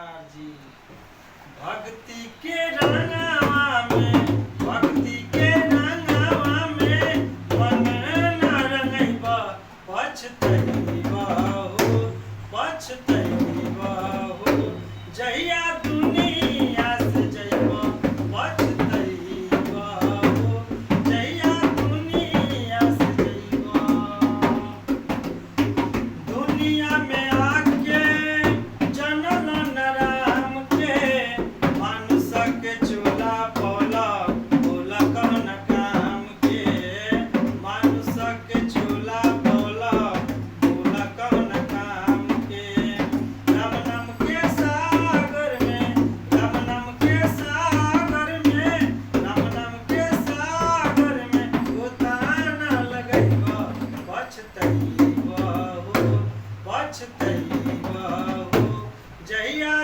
जी भक्ति के रंगवा में मन न रंगैबा पछतैबा हो जहिया दुनिया से जइबा पछतैबा हो जहिया दुनिया से जइबा दुनिया में आके जनल न राम के मानुष के चूल्हा बोला कौन काम के मानुष के चूल्हा बोला कौन काम के राम नाम के सागर में राम नाम के सागर में गोताना लगैबा पछतैबा हो जहिया